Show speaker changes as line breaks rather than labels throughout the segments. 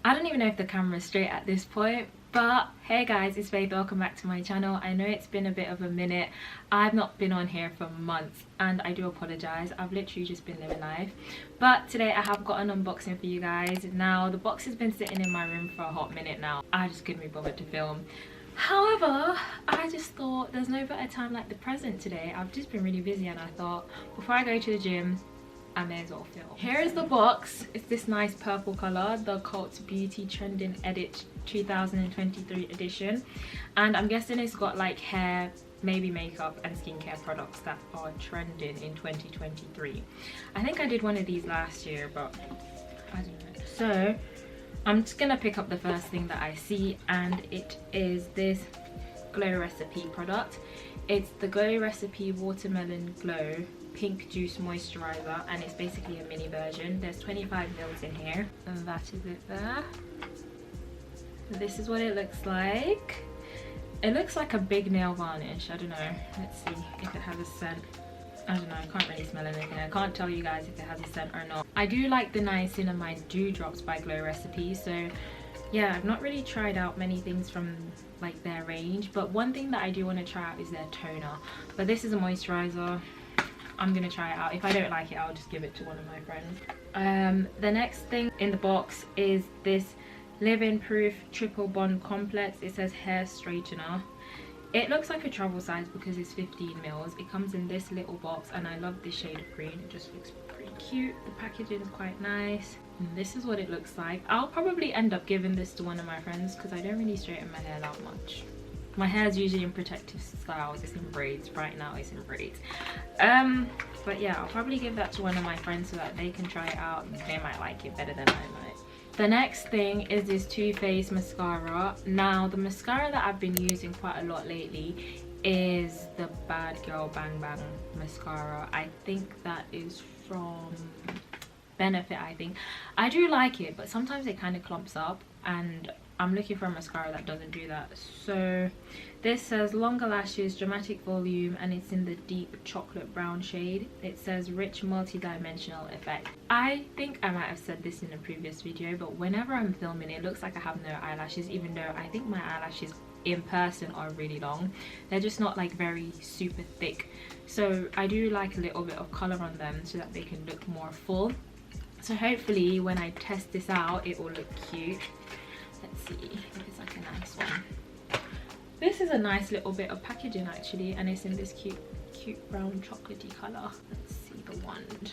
I don't even know if the camera's straight at this point, but hey guys, it's Faith. Welcome back to my channel. I know it's been a bit of a minute. I've not been on here for months and I do apologize. I've literally just been living life, but today I have got an unboxing for you guys. Now the box has been sitting in my room for a hot minute now. I just couldn't be bothered to film. However, I just thought there's no better time like the present today. I've just been really busy and I thought before I go to the gym I may as well film. Here is the box. It's this nice purple color, the Cult Beauty Trending Edit 2023 edition, and I'm guessing it's got like hair, maybe makeup and skincare products that are trending in 2023. I think I did one of these last year, but I don't know. So I'm just gonna pick up the first thing that I see, and it is this Glow Recipe product. It's the Glow Recipe Watermelon Glow Pink Juice Moisturizer, and it's basically a mini version. There's 25 mils in here, and that is it there. This is what it looks like. It looks like a big nail varnish. I don't know. Let's see if it has a scent. I don't know. I can't really smell anything. I can't tell you guys if it has a scent or not. I do like the Niacinamide Dewdrops by Glow Recipe. So yeah, I've not really tried out many things from like their range, but one thing that I do want to try out is their toner. But this is a moisturizer. I'm gonna try it out. If I don't like it, I'll just give it to one of my friends. The next thing in the box is this Live-In Proof Triple Bond Complex. It says hair straightener. It looks like a travel size because it's 15 mils. It comes in this little box and I love this shade of green. It just looks pretty cute. The packaging is quite nice. And this is what it looks like. I'll probably end up giving this to one of my friends because I don't really straighten my hair that much. My hair is usually in protective styles. It's in braids. Right now it's in braids. But yeah, I'll probably give that to one of my friends so that they can try it out. They might like it better than I might. The next thing is this Too Faced mascara. Now the mascara that I've been using quite a lot lately is the Bad Girl Bang Bang mascara. I think that is from Benefit. I do like it, but sometimes it kind of clumps up, and I'm looking for a mascara that doesn't do that. So this says longer lashes, dramatic volume, and it's in the deep chocolate brown shade. It says rich multi-dimensional effect. I think I might have said this in a previous video, but whenever I'm filming it looks like I have no eyelashes, even though I think my eyelashes in person are really long. They're just not like very super thick. So I do like a little bit of color on them so that they can look more full. So hopefully when I test this out it will look cute. Let's see if it's like a nice one. This is a nice little bit of packaging actually, and it's in this cute brown chocolatey color. Let's see the wand.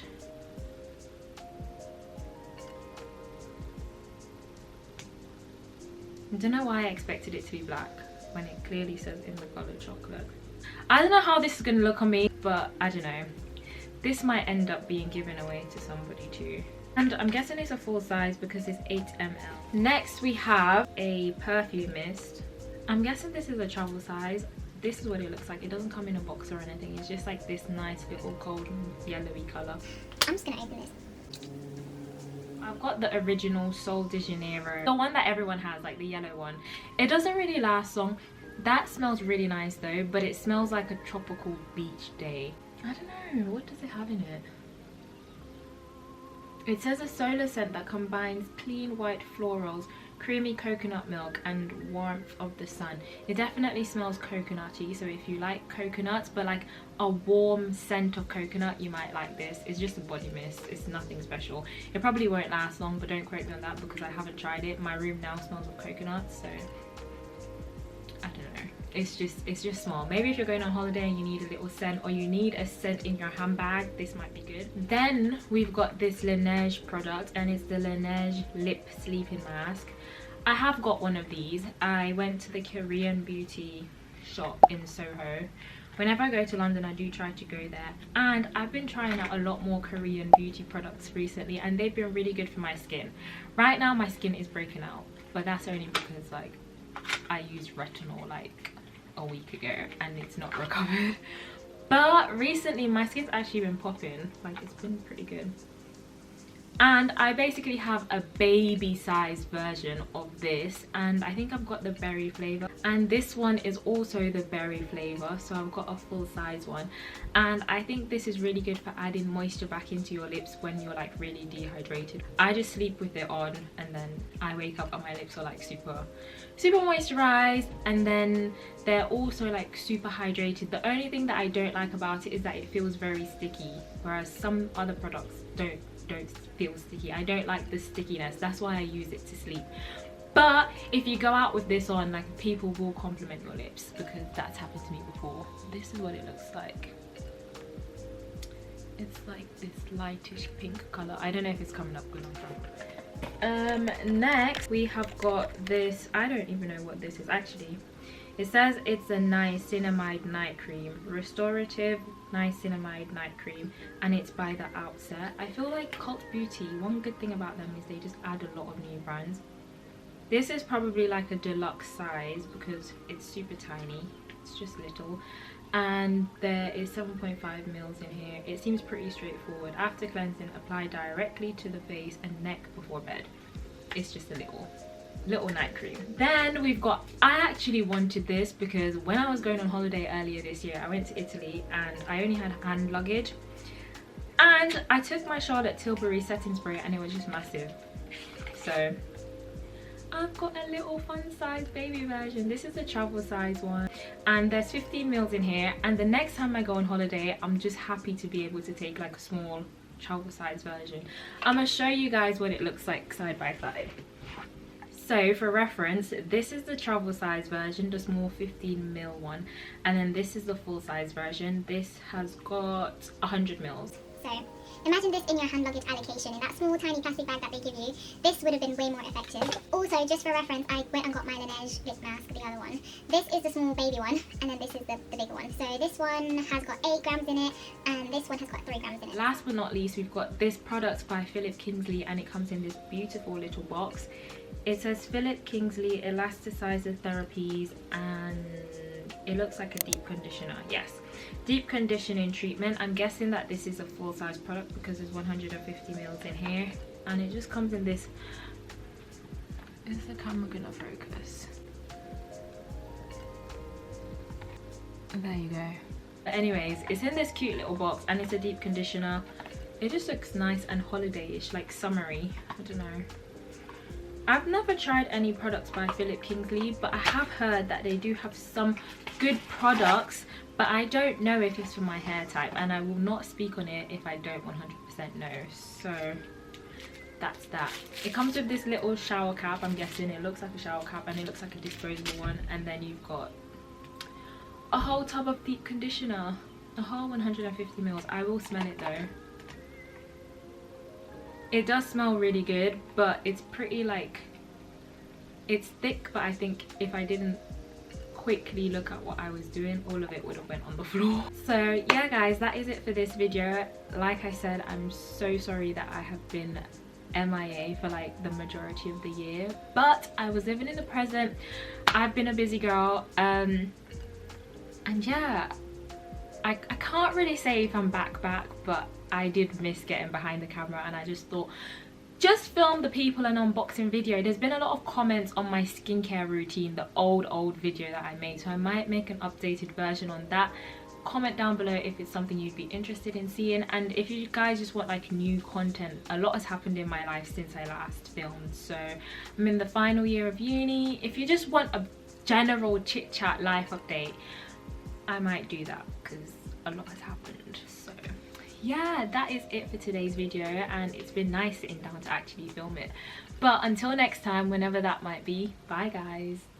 I don't know why I expected it to be black when it clearly says in the color chocolate. I don't know how this is gonna look on me, but I don't know. This might end up being given away to somebody too. And I'm guessing it's a full size because it's 8 ml. Next we have a perfume mist. I'm guessing this is a travel size. This is what it looks like. It doesn't come in a box or anything. It's just like this nice little golden yellowy color.
I'm just gonna open this.
I've got the original Sol de Janeiro, the one that everyone has, like the yellow one. It doesn't really last long. That smells really nice though, but it smells like a tropical beach day. I don't know, what does it have in it? It says a solar scent that combines clean white florals, creamy coconut milk and warmth of the sun. It definitely smells coconutty, so if you like coconuts but like a warm scent of coconut, you might like this. It's just a body mist. It's nothing special. It probably won't last long, but don't quote me on that because I haven't tried it. My room now smells of coconuts, so I don't know. It's just small. Maybe if you're going on holiday and you need a little scent, or you need a scent in your handbag, this might be good. Then we've got this Laneige product, and it's the Laneige Lip Sleeping Mask. I have got one of these. I went to the Korean beauty shop in Soho. Whenever I go to London I do try to go there, and I've been trying out a lot more Korean beauty products recently and they've been really good for my skin. Right now my skin is breaking out, but that's only because like I used retinol like a week ago and it's not recovered. But recently my skin's actually been popping. Like, it's been pretty good. And I basically have a baby size version of this, and I think I've got the berry flavor, and this one is also the berry flavor, so I've got a full size one. And I think this is really good for adding moisture back into your lips when you're like really dehydrated. I just sleep with it on, and then I wake up and my lips are like super moisturized, and then they're also like super hydrated. The only thing that I don't like about it is that it feels very sticky, whereas some other products don't feel sticky. I don't like the stickiness, that's why I use it to sleep. But if you go out with this on, like, people will compliment your lips, because that's happened to me before. This is what it looks like. It's like this lightish pink color. I don't know if it's coming up good on camera. Next we have got this, I don't even know what this is actually. It says it's a niacinamide night cream, restorative niacinamide night cream, and it's by the Outset. I feel like Cult Beauty, one good thing about them is they just add a lot of new brands. This is probably like a deluxe size because it's super tiny, it's just little, and there is 7.5 mils in here. It seems pretty straightforward. After cleansing, apply directly to the face and neck before bed. It's just a little night cream. Then we've got, I actually wanted this because when I was going on holiday earlier this year, I went to Italy and I only had hand luggage, and I took my Charlotte Tilbury setting spray and it was just massive. So I've got a little fun size baby version. This is the travel size one, and there's 15 mils in here, and the next time I go on holiday I'm just happy to be able to take like a small travel size version. I'm gonna show you guys what it looks like side by side. So for reference, this is the travel size version, the small 15 mil one, and then this is the full size version. This has got 100 mils.
So imagine this in your hand luggage allocation, in that small tiny plastic bag that they give you. This would have been way more effective. Also, just for reference, I went and got my Laneige lip mask, the other one. This is the small baby one, and then this is the bigger one. So this one has got 8 grams in it, and this one has got 3 grams in it.
Last but not least, we've got this product by Kingsley, and it comes in this beautiful little box. It says Kingsley Elasticizer Therapies, and it looks like a deep conditioner. Yes, deep conditioning treatment. I'm guessing that this is a full size product because there's 150 mils in here, and it just comes in this. Is the camera gonna focus? There you go. But anyways, it's in this cute little box, and it's a deep conditioner. It just looks nice and holiday-ish, like summery. I don't know. I've never tried any products by Kingsley, but I have heard that they do have some good products, but I don't know if it's for my hair type, and I will not speak on it if I don't 100% know. So that's that. It comes with this little shower cap. I'm guessing it looks like a shower cap, and it looks like a disposable one, and then you've got a whole tub of deep conditioner, a whole 150 mils. I will smell it though. It does smell really good, but it's pretty like, it's thick, but I think if I didn't quickly look at what I was doing, all of it would have went on the floor. So yeah guys, that is it for this video. Like I said, I'm so sorry that I have been MIA for like the majority of the year, but I was living in the present. I've been a busy girl, and yeah, I can't really say if I'm back, but I did miss getting behind the camera, and I just thought, just film the people and unboxing video. There's been a lot of comments on my skincare routine, the old video that I made, so I might make an updated version on that. Comment down below if it's something you'd be interested in seeing, and if you guys just want like new content. A lot has happened in my life since I last filmed, so I'm in the final year of uni. If you just want a general chit chat life update, I might do that because a lot has happened. So yeah, that is it for today's video, and it's been nice sitting down to actually film it. But until next time, whenever that might be, bye guys.